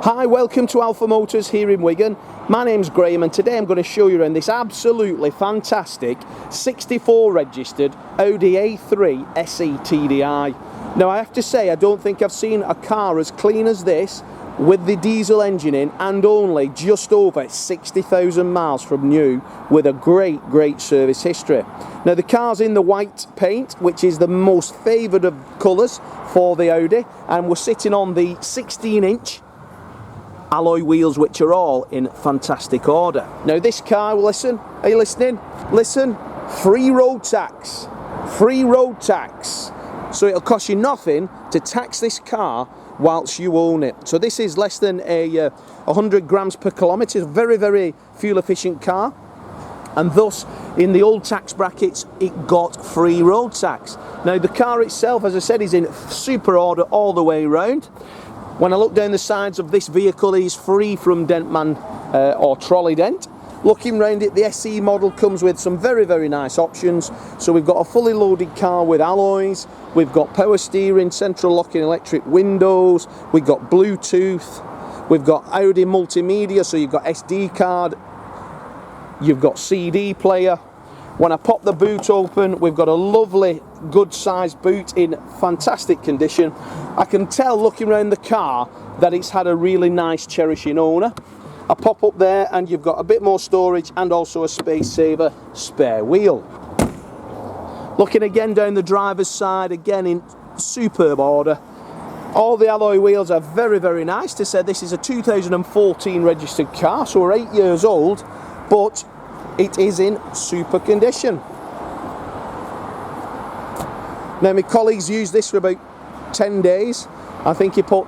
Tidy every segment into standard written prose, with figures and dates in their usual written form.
Hi, welcome to Alpha Motors here in Wigan. My name's Graham and today I'm going to show you around this absolutely fantastic 64 registered Audi A3 SE TDi. Now I have to say I don't think I've seen a car as clean as this with the diesel engine in and only just over 60,000 miles from new with a great service history. Now the car's in the white paint, which is the most favoured of colours for the Audi, and we're sitting on the 16-inch alloy wheels, which are all in fantastic order. Now this car, listen, are you listening? Listen, free road tax. Free road tax. So it'll cost you nothing to tax this car whilst you own it. So this is less than 100 grams per kilometre. A very fuel efficient car, and thus in the old tax brackets it got free road tax. Now the car itself, as I said, is in super order all the way around. When I look down the sides of this vehicle, it is free from dent man or trolley dent. Looking round it, the SE model comes with some very nice options. So we've got a fully loaded car with alloys, we've got power steering, central locking electric windows, we've got Bluetooth, we've got Audi multimedia, so you've got SD card, you've got CD player. When I pop the boot open, we've got a lovely good sized boot in fantastic condition. I can tell looking around the car that it's had a really nice cherishing owner. I pop up there and you've got a bit more storage and also a space saver spare wheel. Looking again down the driver's side, again in superb order. All the alloy wheels are very nice. To say this is a 2014 registered car, so we're 8 years old, but it is in super condition. Now my colleagues used this for about 10 days. I think he put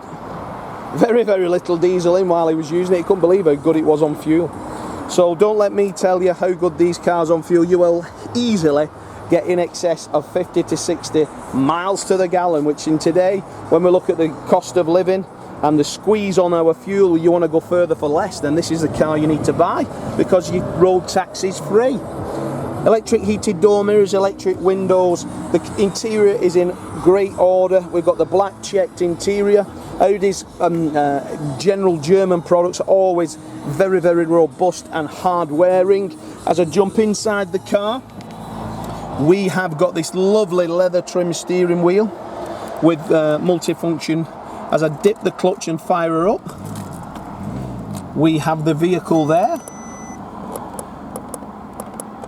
very little diesel in while he was using it. He couldn't believe how good it was on fuel. So don't let me tell you how good these cars on fuel. You will easily get in excess of 50 to 60 miles to the gallon, which in today, when we look at the cost of living and the squeeze on our fuel, you want to go further for less, then this is the car you need to buy, because your road tax is free. Electric heated door mirrors, electric windows, the interior is in great order. We've got the black checked interior. Audi's general German products are always very robust and hard wearing. As I jump inside the car, we have got this lovely leather trim steering wheel with multifunction. As I dip the clutch and fire her up, we have the vehicle there,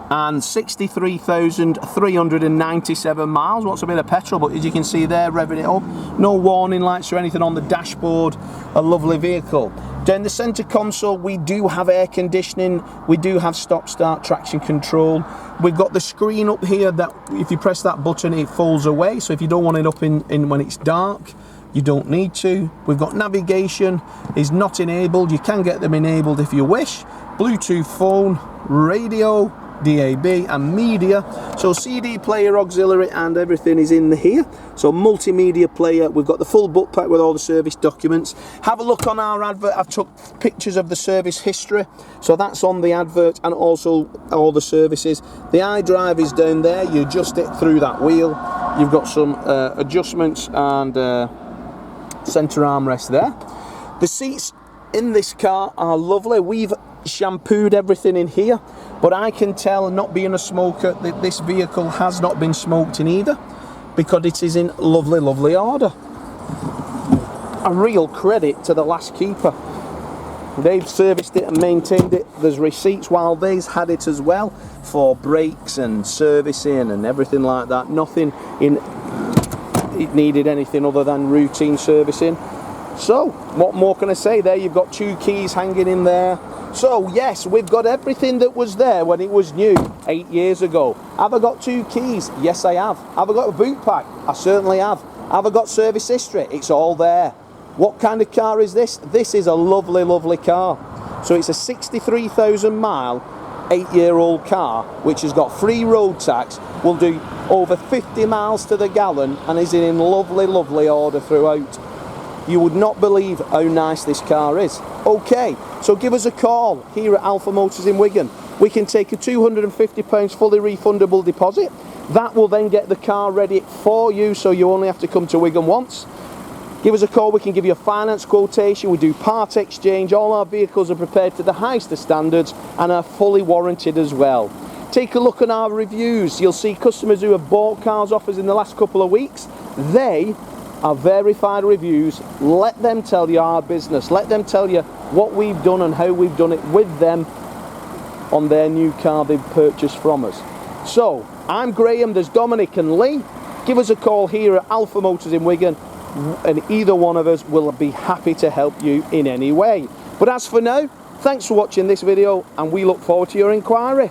and 63,397 miles. What's a bit of petrol, but as you can see there, revving it up. No warning lights or anything on the dashboard. A lovely vehicle. Down the centre console, we do have air conditioning, we do have stop-start traction control. We've got the screen up here that if you press that button it folds away, so if you don't want it up in when it's dark, you don't need to. We've got navigation is not enabled. You can get them enabled if you wish. Bluetooth phone, radio, DAB and media. So CD player, auxiliary and everything is in here. So multimedia player. We've got the full book pack with all the service documents. Have a look on our advert. I've took pictures of the service history. So that's on the advert and also all the services. The iDrive is down there. You adjust it through that wheel. You've got some adjustments and centre armrest there. The seats in this car are lovely. We've shampooed everything in here, but I can tell, not being a smoker, that this vehicle has not been smoked in either, because it is in lovely order. A real credit to the last keeper. They've serviced it and maintained it. There's receipts while they've had it as well for brakes and servicing and everything like that. Nothing in it needed anything other than routine servicing. So what more can I say? There you've got 2 keys hanging in there. So yes, we've got everything that was there when it was new 8 years ago. Have I got 2 keys? Yes I have. Have I got a boot pack? I certainly have. Have I got service history? It's all there. What kind of car is this? This is a lovely car. So it's a 63,000 mile 8-year-old car which has got free road tax, will do over 50 miles to the gallon and is in lovely order throughout. You would not believe how nice this car is. Okay, so give us a call here at Alpha Motors in Wigan. We can take a £250 fully refundable deposit. That will then get the car ready for you, so you only have to come to Wigan once. Give us a call, we can give you a finance quotation, we do part exchange, all our vehicles are prepared to the highest of standards and are fully warranted as well. Take a look at our reviews, you'll see customers who have bought cars off us in the last couple of weeks, they are verified reviews. Let them tell you our business, let them tell you what we've done and how we've done it with them on their new car they've purchased from us. So, I'm Graham, there's Dominic and Lee. Give us a call here at Alpha Motors in Wigan, and either one of us will be happy to help you in any way. But as for now, thanks for watching this video and we look forward to your inquiry.